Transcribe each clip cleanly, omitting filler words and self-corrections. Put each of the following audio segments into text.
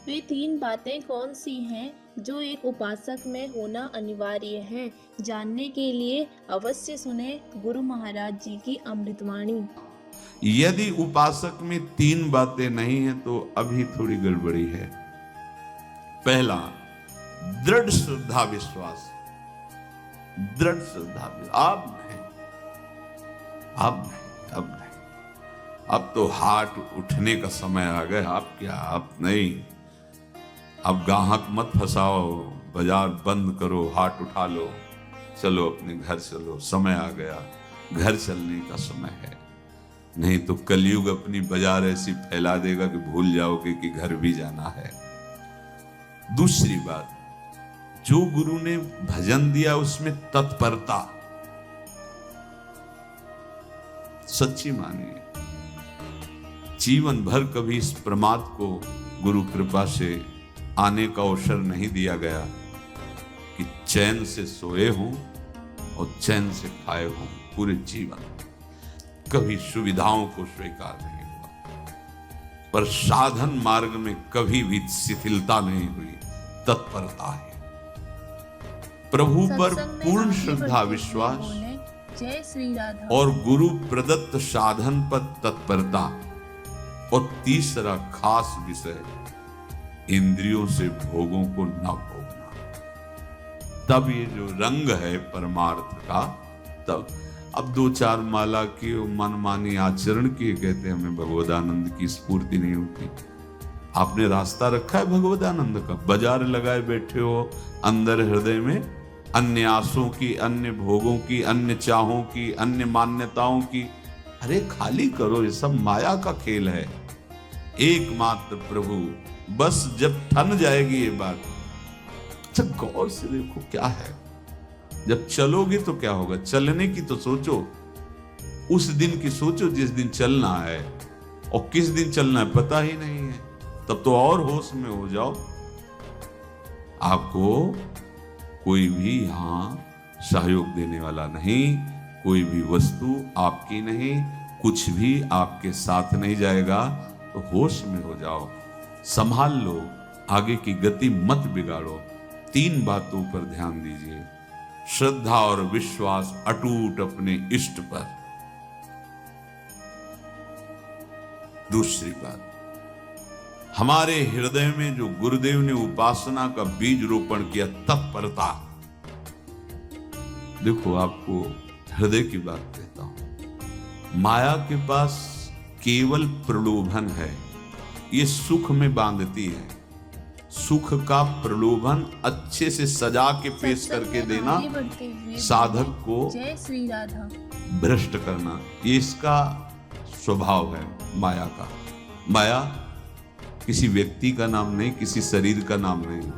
वे तीन बातें कौन सी हैं जो एक उपासक में होना अनिवार्य है? जानने के लिए अवश्य सुने गुरु महाराज जी की अमृतवाणी। यदि उपासक में तीन बातें नहीं है तो अभी थोड़ी गड़बड़ी है। पहला, दृढ़ श्रद्धा विश्वास। दृढ़ श्रद्धा अब नहीं, अब नहीं, अब नहीं। अब तो हाथ उठने का समय आ गया। अब क्या, अब नहीं। अब गाहक मत फंसाओ, बाजार बंद करो, हाथ उठा लो, चलो अपने घर चलो। समय आ गया, घर चलने का समय है। नहीं तो कलयुग अपनी बाजार ऐसी फैला देगा कि भूल जाओगे कि घर भी जाना है। दूसरी बात, जो गुरु ने भजन दिया उसमें तत्परता सच्ची मानिए। जीवन भर कभी इस प्रमाद को गुरु कृपा से आने का अवसर नहीं दिया गया कि चैन से सोए हों और चैन से खाए हों। पूरे जीवन कभी सुविधाओं को स्वीकार नहीं हुआ, पर साधन मार्ग में कभी भी शिथिलता नहीं हुई, तत्परता है। प्रभु पर पूर्ण श्रद्धा विश्वास जय श्री राधा और गुरु प्रदत्त साधन पर तत्परता। और तीसरा खास विषय, इंद्रियों से भोगों को न भोगना। तब ये जो रंग है परमार्थ का, तब अब दो चार माला की मनमानी आचरण की कहते हैं हमें भगवदानंद की स्फूर्ति नहीं होती। आपने रास्ता रखा है भगवदानंद का, बाजार लगाए बैठे हो अंदर हृदय में, अन्य आसों की, अन्य भोगों की, अन्य चाहों की, अन्य मान्यताओं की। अरे खाली करो, ये सब माया का खेल है। एकमात्र प्रभु, बस जब ठन जाएगी ये बात। अच्छा गौर से देखो क्या है, जब चलोगे तो क्या होगा। चलने की तो सोचो, उस दिन की सोचो जिस दिन चलना है, और किस दिन चलना है पता ही नहीं है। तब तो और होश में हो जाओ। आपको कोई भी यहां सहयोग देने वाला नहीं, कोई भी वस्तु आपकी नहीं, कुछ भी आपके साथ नहीं जाएगा। तो होश में हो जाओ, संभाल लो, आगे की गति मत बिगाड़ो। तीन बातों पर ध्यान दीजिए, श्रद्धा और विश्वास अटूट अपने इष्ट पर। दूसरी बात, हमारे हृदय में जो गुरुदेव ने उपासना का बीज रोपण किया, तत्परता। देखो आपको हृदय की बात कहता हूं, माया के पास केवल प्रलोभन है, ये सुख में बांधती है। सुख का प्रलोभन अच्छे से सजा के पेश करके देना, साधक को जय श्री राधा भ्रष्ट करना, ये इसका स्वभाव है माया का। माया किसी व्यक्ति का नाम नहीं, किसी शरीर का नाम नहीं।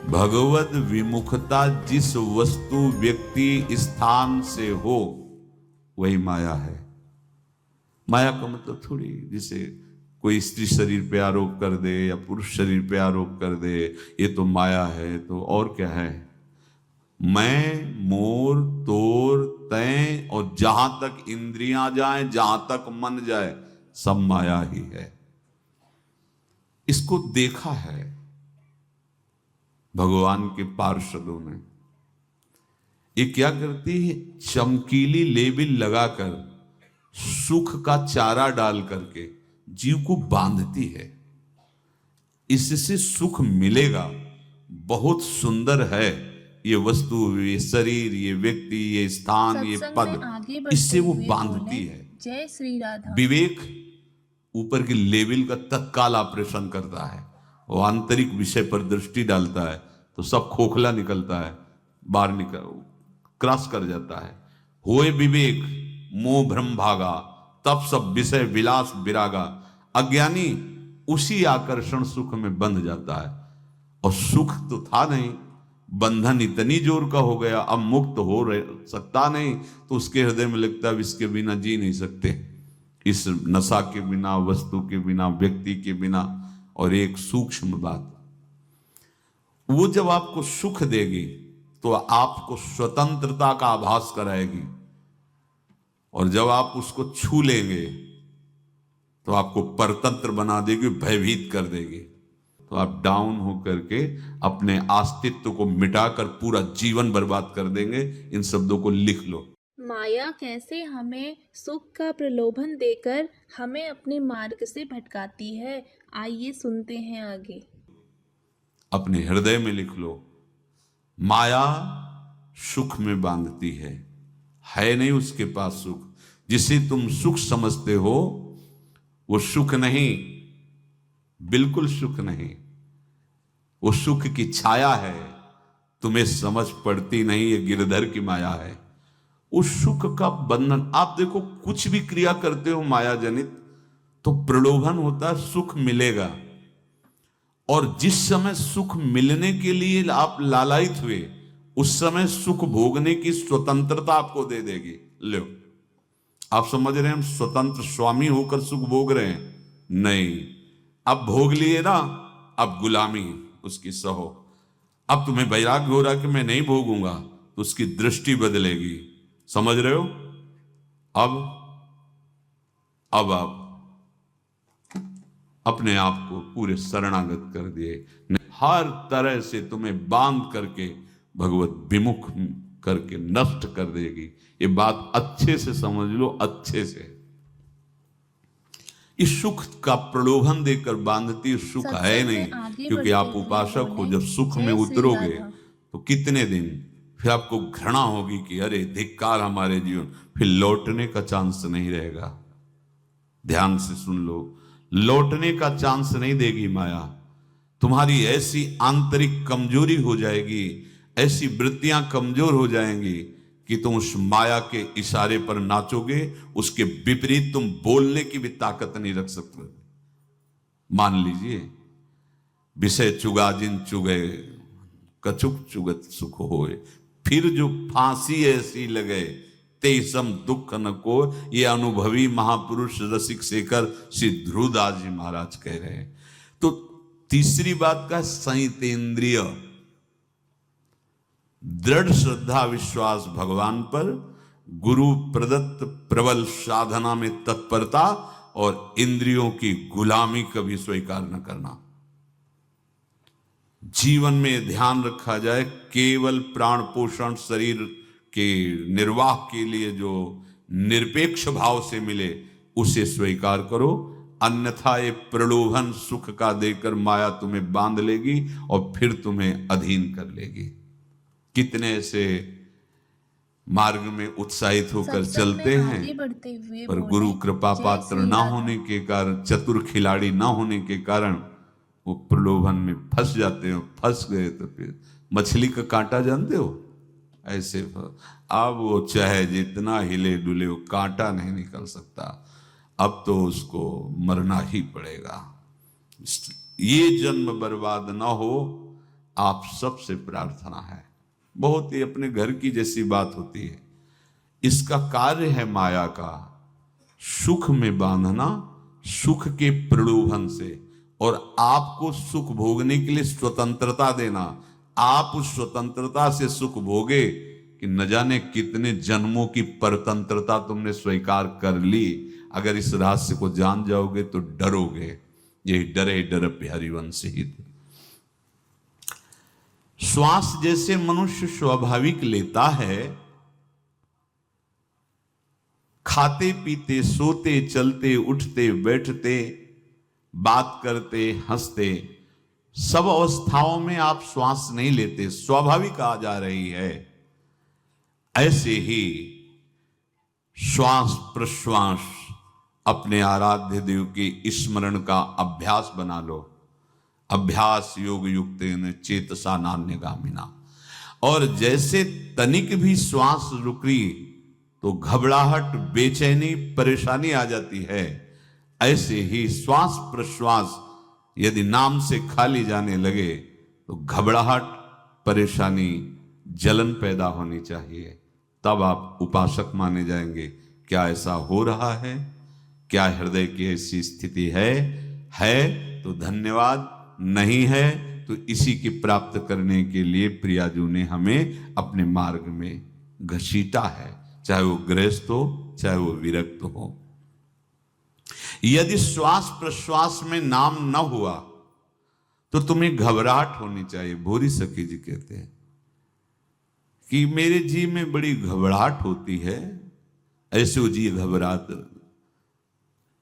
भगवत विमुखता जिस वस्तु व्यक्ति स्थान से हो वही माया है। माया का मतलब थोड़ी जिसे कोई स्त्री शरीर पे आरोप कर दे या पुरुष शरीर पे आरोप कर दे ये तो माया है, तो और क्या है। मैं, मोर, तोर, तय और जहां तक इंद्रियां जाएं, जहां तक मन जाए, सब माया ही है। इसको देखा है भगवान के पार्षदों ने। ये क्या करती है, चमकीली लेबिल लगाकर सुख का चारा डाल करके जीव को बांधती है। इससे सुख मिलेगा, बहुत सुंदर है ये वस्तु, ये शरीर, ये व्यक्ति, ये स्थान, ये पद, इससे वो बांधती है। जय श्री राधा विवेक ऊपर की लेवल का तत्काल ऑपरेशन करता है, वो आंतरिक विषय पर दृष्टि डालता है तो सब खोखला निकलता है, बाहर निकल क्रॉस कर जाता है। होए विवेक मोह भ्रम भागा, तब सब विषय विलास विरागा। अज्ञानी उसी आकर्षण सुख में बंध जाता है, और सुख तो था नहीं, बंधन इतनी जोर का हो गया, अब मुक्त हो सकता नहीं, तो उसके हृदय में लगता है इसके बिना जी नहीं सकते, इस नशा के बिना, वस्तु के बिना, व्यक्ति के बिना। और एक सूक्ष्म बात, वो जब आपको सुख देगी तो आपको स्वतंत्रता का आभास कराएगी, और जब आप उसको छू लेंगे तो आपको परतंत्र बना देगी, भयभीत कर देगी। तो आप डाउन होकर के अपने अस्तित्व को मिटाकर पूरा जीवन बर्बाद कर देंगे। इन शब्दों को लिख लो। माया कैसे हमें सुख का प्रलोभन देकर हमें अपने मार्ग से भटकाती है, आइए सुनते हैं आगे। अपने हृदय में लिख लो, माया सुख में बांधती है नहीं उसके पास सुख। जिसे तुम सुख समझते हो वो सुख नहीं, बिल्कुल सुख नहीं, वो सुख की छाया है, तुम्हें समझ पड़ती नहीं, ये गिरधर की माया है। उस सुख का बंधन, आप देखो कुछ भी क्रिया करते हो माया जनित तो प्रलोभन होता है, सुख मिलेगा। और जिस समय सुख मिलने के लिए आप लालायित हुए उस समय सुख भोगने की स्वतंत्रता आपको दे देगी। लो, आप समझ रहे हैं हम स्वतंत्र स्वामी होकर सुख भोग रहे हैं? नहीं, अब भोग लिए ना, अब गुलामी उसकी सहो। अब तुम्हें वैराग्य हो रहा कि मैं नहीं भोगूंगा, तो उसकी दृष्टि बदलेगी। समझ रहे हो? अब आप अपने आप को पूरे शरणागत कर दिए, हर तरह से तुम्हें बांध करके भगवत विमुख करके नष्ट कर देगी। ये बात अच्छे से समझ लो, अच्छे से। इस सुख का प्रलोभन देकर बांधती सुख है नहीं, क्योंकि आप उपासक हो। जब सुख में उतरोगे तो कितने दिन फिर आपको घृणा होगी कि अरे धिक्कार हमारे जीवन, फिर लौटने का चांस नहीं रहेगा। ध्यान से सुन लो, लौटने का चांस नहीं देगी माया। तुम्हारी ऐसी आंतरिक कमजोरी हो जाएगी, ऐसी वृत्तियां कमजोर हो जाएंगी कि तुम उस माया के इशारे पर नाचोगे, उसके विपरीत तुम बोलने की भी ताकत नहीं रख सकते। मान लीजिए, विषय चुगा जिन चुगे, कछुक चुगत सुख होए, फिर जो फांसी ऐसी लगे तेसम दुख न को। ये अनुभवी महापुरुष रसिक शेखर श्री ध्रुवदास जी महाराज कह रहे हैं। तो तीसरी बात का संयतेंद्रिय, दृढ़ श्रद्धा विश्वास भगवान पर, गुरु प्रदत्त प्रबल साधना में तत्परता और इंद्रियों की गुलामी कभी स्वीकार न करना। जीवन में ध्यान रखा जाए, केवल प्राण पोषण शरीर के निर्वाह के लिए जो निरपेक्ष भाव से मिले उसे स्वीकार करो, अन्यथा ये प्रलोभन सुख का देकर माया तुम्हें बांध लेगी और फिर तुम्हें अधीन कर लेगी। कितने ऐसे मार्ग में उत्साहित होकर चलते हैं, पर गुरु कृपा पात्र ना होने के कारण, चतुर खिलाड़ी ना होने के कारण वो प्रलोभन में फंस जाते हो। फंस गए तो फिर मछली का कांटा जानते हो, ऐसे अब वो चाहे जितना हिले डुले वो कांटा नहीं निकल सकता, अब तो उसको मरना ही पड़ेगा। ये जन्म बर्बाद ना हो, आप सबसे प्रार्थना है। बहुत ही अपने घर की जैसी बात होती है। इसका कार्य है माया का सुख में बांधना, सुख के प्रलोभन से, और आपको सुख भोगने के लिए स्वतंत्रता देना। आप उस स्वतंत्रता से सुख भोगे कि न जाने कितने जन्मों की परतंत्रता तुमने स्वीकार कर ली। अगर इस रहस्य को जान जाओगे तो डरोगे। यही डरे डर हरिवंश ही। श्वास जैसे मनुष्य स्वाभाविक लेता है, खाते पीते सोते चलते उठते बैठते बात करते हंसते, सब अवस्थाओं में आप श्वास नहीं लेते, स्वाभाविक आ जा रही है। ऐसे ही श्वास प्रश्वास अपने आराध्य देव के स्मरण का अभ्यास बना लो। अभ्यास योग युक्तेन चेतसा नान्यगामिना। और जैसे तनिक भी श्वास रुकी तो घबराहट, बेचैनी, परेशानी आ जाती है, ऐसे ही श्वास प्रश्वास यदि नाम से खाली जाने लगे तो घबराहट, परेशानी, जलन पैदा होनी चाहिए। तब आप उपासक माने जाएंगे। क्या ऐसा हो रहा है? क्या हृदय की ऐसी स्थिति है तो धन्यवाद, नहीं है तो इसी की प्राप्त करने के लिए प्रियाजू ने हमें अपने मार्ग में घसीटा है, चाहे वो गृहस्थ हो चाहे वो विरक्त हो। यदि श्वास प्रश्वास में नाम न हुआ तो तुम्हें घबराहट होनी चाहिए। भूरी सखी जी कहते हैं कि मेरे जी में बड़ी घबराहट होती है, ऐसे वो जी घबरात।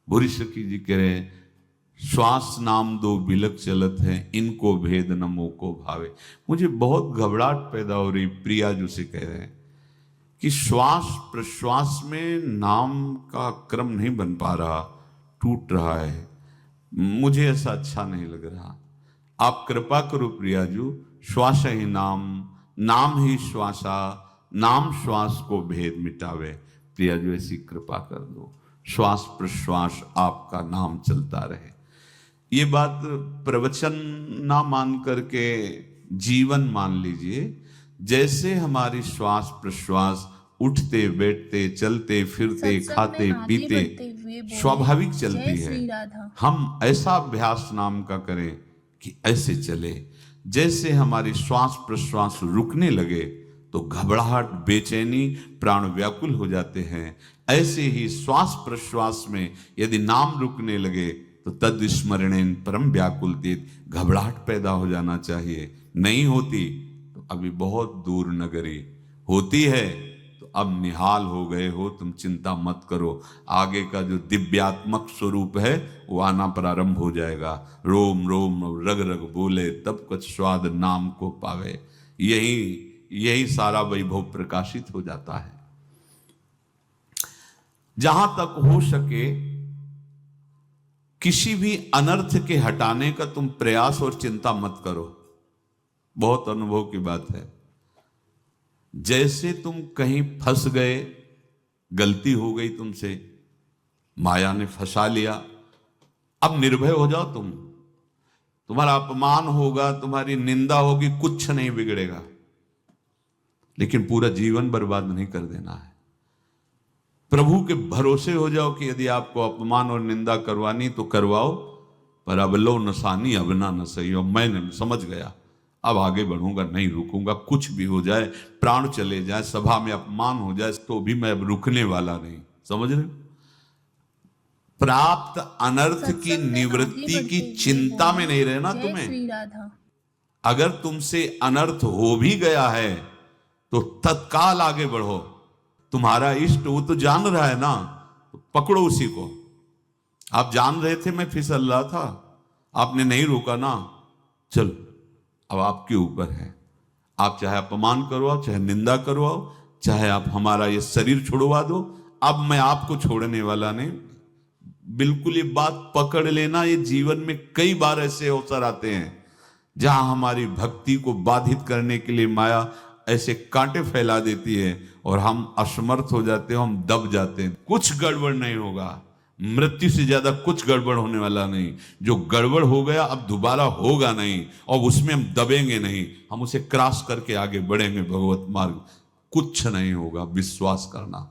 भूरी सखी जी कह रहे हैं श्वास नाम दो बिलक चलत है, इनको भेद न मोको भावे। मुझे बहुत घबराहट पैदा हो रही। प्रिया जो से कह रहे हैं कि श्वास प्रश्वास में नाम का क्रम नहीं बन पा रहा, टूट रहा है, मुझे ऐसा अच्छा नहीं लग रहा। आप कृपा करो प्रियाजू, श्वास ही नाम, नाम ही श्वासा, नाम श्वास को भेद मिटावे। प्रियाजू ऐसी कृपा कर दो, श्वास प्रश्वास आपका नाम चलता रहे। ये बात प्रवचन ना मान करके जीवन मान लीजिए। जैसे हमारी श्वास प्रश्वास उठते बैठते चलते फिरते खाते पीते स्वाभाविक चलती है, हम ऐसा अभ्यास नाम का करें कि ऐसे चले। जैसे हमारी श्वास प्रश्वास रुकने लगे तो घबराहट बेचैनी प्राण व्याकुल हो जाते हैं, ऐसे ही श्वास प्रश्वास में यदि नाम रुकने लगे तो तद स्मरणेन परम व्याकुल देत, घबराहट पैदा हो जाना चाहिए। नहीं होती तो अभी बहुत दूर नगरी, होती है तो अब निहाल हो गए हो, तुम चिंता मत करो। आगे का जो दिव्यात्मक स्वरूप है वो आना प्रारंभ हो जाएगा। रोम रोम रग रग बोले तब कुछ स्वाद नाम को पावे। यही सारा वैभव प्रकाशित हो जाता है। जहां तक हो सके किसी भी अनर्थ के हटाने का तुम प्रयास और चिंता मत करो। बहुत अनुभव की बात है। जैसे तुम कहीं फंस गए, गलती हो गई तुमसे, माया ने फंसा लिया, अब निर्भय हो जाओ। तुम्हारा अपमान होगा, तुम्हारी निंदा होगी, कुछ नहीं बिगड़ेगा, लेकिन पूरा जीवन बर्बाद नहीं कर देना है। प्रभु के भरोसे हो जाओ कि यदि आपको अपमान और निंदा करवानी तो करवाओ, पर अब लो नसानी अब ना न सही हो। मैं समझ गया, अब आगे बढ़ूंगा, नहीं रुकूंगा। कुछ भी हो जाए, प्राण चले जाए, सभा में अपमान हो जाए, तो भी मैं अब रुकने वाला नहीं। समझ रहे? प्राप्त अनर्थ की निवृत्ति की चिंता में नहीं रहना तुम्हें। अगर तुमसे अनर्थ हो भी गया है तो तत्काल आगे बढ़ो। तुम्हारा इष्ट वो तो जान रहा है ना, तो पकड़ो उसी को। आप जान रहे थे मैं फिसल रहा था, आपने नहीं रोका ना, चलो अब आपके ऊपर है। आप चाहे अपमान करवाओ, चाहे निंदा करवाओ, चाहे आप हमारा ये शरीर छुड़वा दो, अब मैं आपको छोड़ने वाला नहीं। बिल्कुल ये बात पकड़ लेना। ये जीवन में कई बार ऐसे अवसर आते हैं जहां हमारी भक्ति को बाधित करने के लिए माया ऐसे कांटे फैला देती है और हम असमर्थ हो जाते हैं, हम दब जाते हैं। कुछ गड़बड़ नहीं होगा, मृत्यु से ज्यादा कुछ गड़बड़ होने वाला नहीं। जो गड़बड़ हो गया अब दोबारा होगा नहीं, और उसमें हम दबेंगे नहीं, हम उसे क्रॉस करके आगे बढ़ेंगे भगवत मार्ग। कुछ नहीं होगा, विश्वास करना।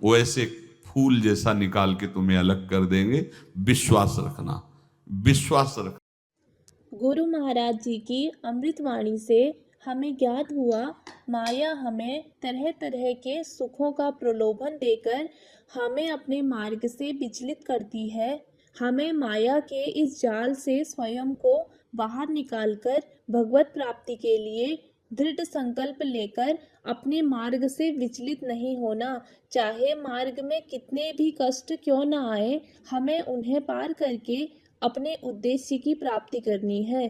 वो ऐसे फूल जैसा निकाल के तुम्हें अलग कर देंगे। विश्वास रखना, विश्वास रखना। गुरु महाराज जी की अमृतवाणी से हमें ज्ञात हुआ, माया हमें तरह तरह के सुखों का प्रलोभन देकर हमें अपने मार्ग से विचलित करती है। हमें माया के इस जाल से स्वयं को बाहर निकालकर भगवत प्राप्ति के लिए दृढ़ संकल्प लेकर अपने मार्ग से विचलित नहीं होना। चाहे मार्ग में कितने भी कष्ट क्यों न आए, हमें उन्हें पार करके अपने उद्देश्य की प्राप्ति करनी है।